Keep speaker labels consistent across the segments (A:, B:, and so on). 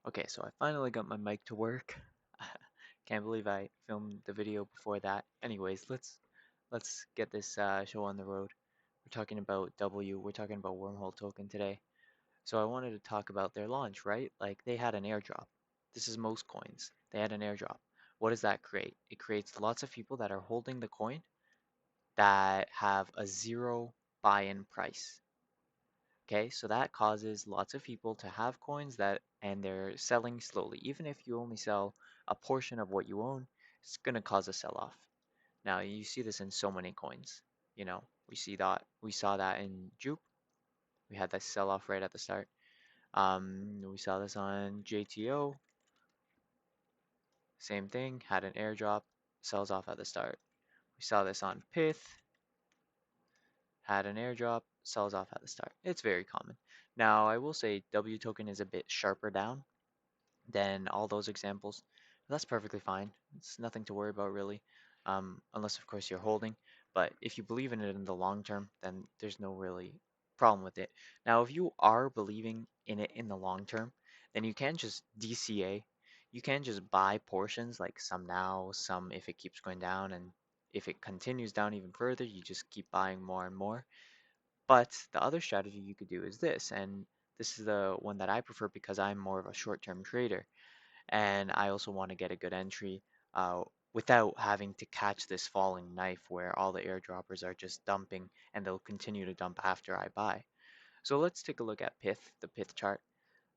A: Okay, so I finally got my mic to work. Can't believe I filmed the video before that. Anyways, let's get this show on the road. We're talking about W. We're talking about Wormhole Token today. So I wanted to talk about their launch, right? Like they had an airdrop. This is most coins. They had an airdrop. What does that create? It creates lots of people that are holding the coin that have a zero buy-in price. Okay, so that causes lots of people to have coins that and they're selling slowly. Even if you only sell a portion of what you own, it's gonna cause a sell-off. Now you see this in so many coins. We saw that in Jupe. We had that sell-off right at the start. We saw this on JTO. Same thing, had an airdrop, sells off at the start. We saw this on Pith, had an airdrop, sells off at the start. It's very common. Now I will say W token is a bit sharper down than all those examples. That's perfectly fine. It's nothing to worry about really, unless of course you're holding. But if you believe in it in the long term, then there's no really problem with it. Now, if you are believing in it in the long term, then you can just DCA. You can just buy portions, like some now, some if it keeps going down, and if it continues down even further, you just keep buying more and more. But the other strategy you could do is this, and this is the one that I prefer because I'm more of a short-term trader and I also want to get a good entry uh, without having to catch this falling knife where all the airdroppers are just dumping and they'll continue to dump after I buy. So let's take a look at Pith, the Pith chart.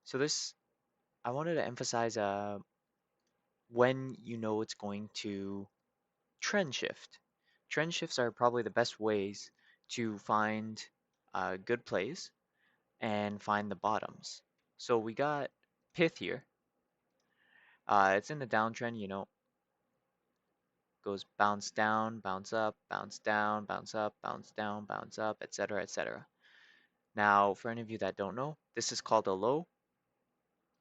A: So this, I wanted to emphasize when you know it's going to trend shift. Trend shifts are probably the best ways to find good plays and find the bottoms. So we got Pith here. It's in the downtrend, goes bounce down, bounce up, bounce down, bounce up, bounce down, bounce up, etc., etc. Now, for any of you that don't know, this is called a low.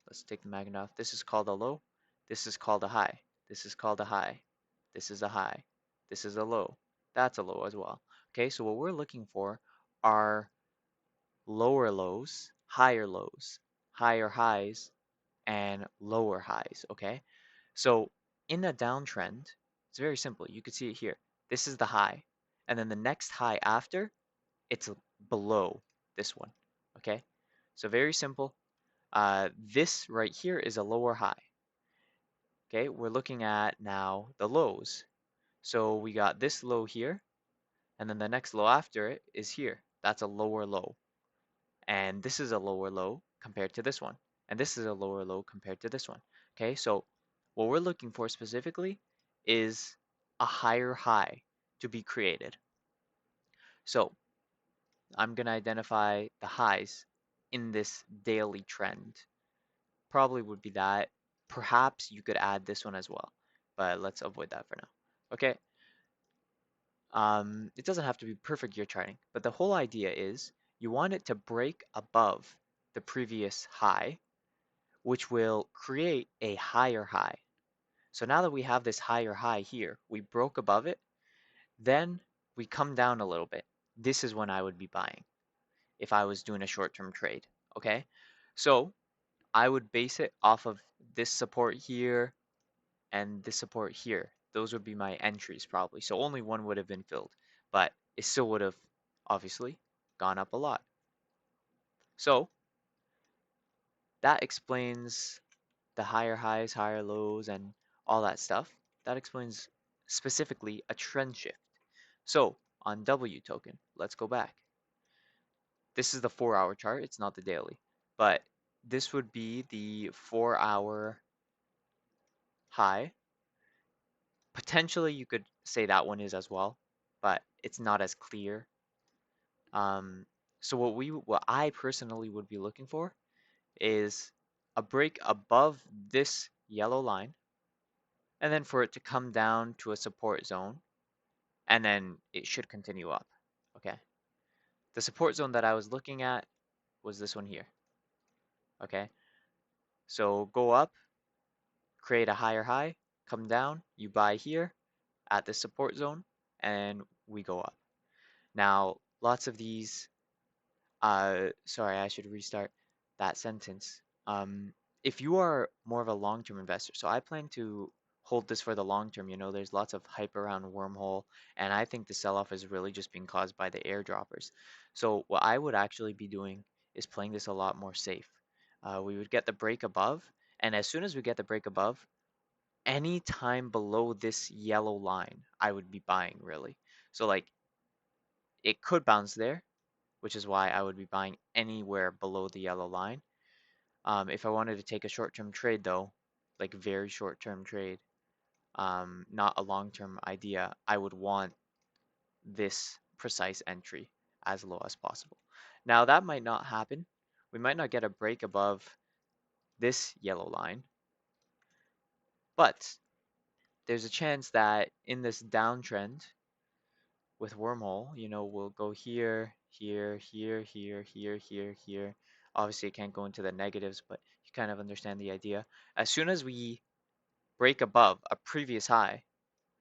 A: Let's take the magnet off. This is called a low. This is called a high. This is called a high. This is a high. This is a low. That's a low as well. Okay, so what we're looking for are lower lows, higher highs, and lower highs. Okay, so in a downtrend, it's very simple. You could see it here. This is the high. And then the next high after, it's below this one. Okay? So very simple. This right here is a lower high. Okay? We're looking at now the lows. So we got this low here, and then the next low after it is here. That's a lower low. And this is a lower low compared to this one. And this is a lower low compared to this one. Okay, so what we're looking for specifically is a higher high to be created. So I'm going to identify the highs in this daily trend. Probably would be that. Perhaps you could add this one as well, but let's avoid that for now. Okay, it doesn't have to be perfect year charting, but the whole idea is you want it to break above the previous high, which will create a higher high. So now that we have this higher high here, we broke above it, then we come down a little bit. This is when I would be buying if I was doing a short-term trade, okay? So I would base it off of this support here and this support here. Those would be my entries probably. So only one would have been filled, but it still would have obviously gone up a lot. So that explains the higher highs, higher lows, and all that stuff. That explains specifically a trend shift. So on W token, let's go back. This is the 4-hour chart, it's not the daily, but this would be the 4-hour high. Potentially you could say that one is as well, but it's not as clear. So what I personally would be looking for is a break above this yellow line, and then for it to come down to a support zone, and then it should continue up. Okay. The support zone that I was looking at was this one here. Okay. So go up, create a higher high, come down, you buy here at the support zone, and we go up. Now, lots of these, sorry, I should restart that sentence. if you are more of a long-term investor, so I plan to hold this for the long term. You know, there's lots of hype around Wormhole, and I think the sell-off is really just being caused by the airdroppers. So what I would actually be doing is playing this a lot more safe. We would get the break above, and as soon as we get the break above, any time below this yellow line, I would be buying really. So like it could bounce there, which is why I would be buying anywhere below the yellow line. If I wanted to take a short-term trade though, like very short-term trade, not a long-term idea, I would want this precise entry as low as possible. Now that might not happen. We might not get a break above this yellow line, but there's a chance that in this downtrend with Wormhole, you know, we'll go here, here, here, here, here, here, here. Obviously, it can't go into the negatives, but you kind of understand the idea. As soon as we break above a previous high,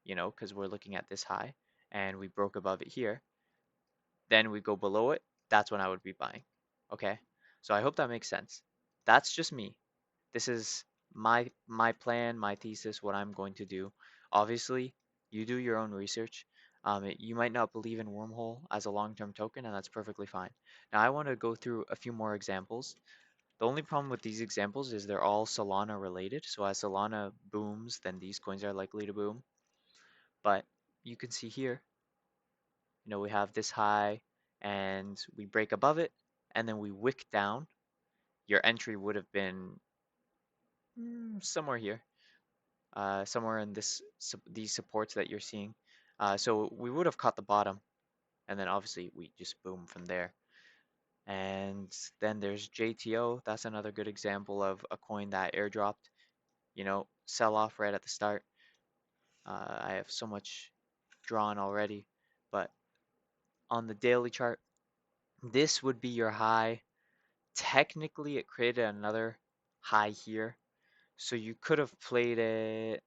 A: you know, because we're looking at this high and we broke above it here, then we go below it, that's when I would be buying. Okay? So I hope that makes sense. That's just me. This is my plan, my thesis, what I'm going to do. Obviously, you do your own research. You might not believe in Wormhole as a long-term token, and that's perfectly fine. Now, I want to go through a few more examples. The only problem with these examples is they're all Solana related. So as Solana booms, then these coins are likely to boom. But you can see here, you know, we have this high and we break above it and then we wick down. Your entry would have been somewhere here, somewhere in these supports that you're seeing. So we would have caught the bottom and then obviously we just boom from there. And then there's JTO. That's another good example of a coin that airdropped, you know, sell off right at the start. I have so much drawn already, but on the daily chart, this would be your high. Technically, it created another high here, so you could have played it.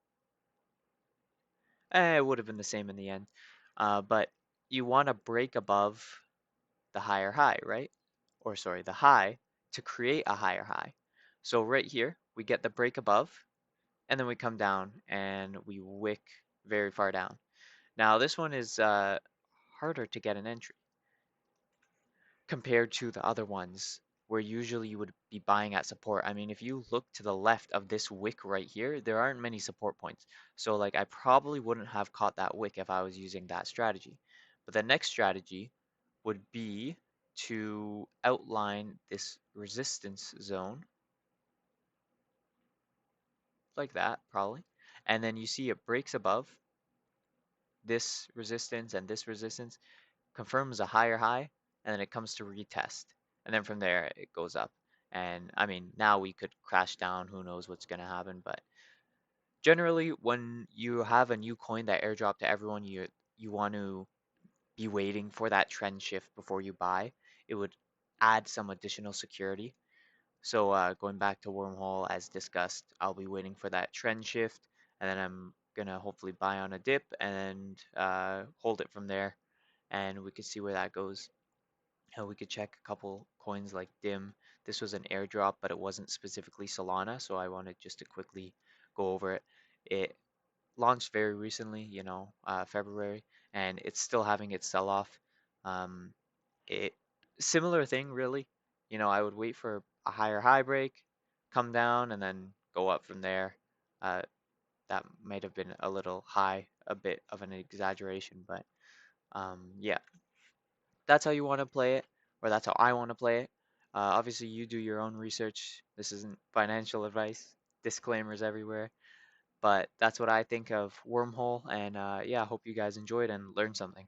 A: It would have been the same in the end, but you want to break above the higher high, right? Or sorry, the high to create a higher high. So right here, we get the break above, and then we come down and we wick very far down. Now this one is harder to get an entry compared to the other ones where usually you would be buying at support. I mean, if you look to the left of this wick right here, there aren't many support points. So like I probably wouldn't have caught that wick if I was using that strategy. But the next strategy would be to outline this resistance zone like that, probably. And then you see it breaks above this resistance and this resistance, confirms a higher high, and then it comes to retest. And then from there, it goes up. And I mean, now we could crash down. Who knows what's going to happen? But generally, when you have a new coin that airdrop to everyone, you want to be waiting for that trend shift before you buy. It would add some additional security. So going back to Wormhole, as discussed, I'll be waiting for that trend shift, and then I'm gonna hopefully buy on a dip and hold it from there, and we could see where that goes. We could check a couple coins like DIM. This was an airdrop, but it wasn't specifically Solana, so I wanted just to quickly go over it. It launched very recently, you know, February, and it's still having its sell-off. Um, it similar thing, really. You know, I would wait for a higher high break, come down, and then go up from there. Uh, that might have been a little high, a bit of an exaggeration, but yeah, that's how you want to play it, or that's how I want to play it. Obviously, you do your own research. This isn't financial advice. Disclaimers everywhere. But that's what I think of Wormhole, and yeah, I hope you guys enjoyed and learned something.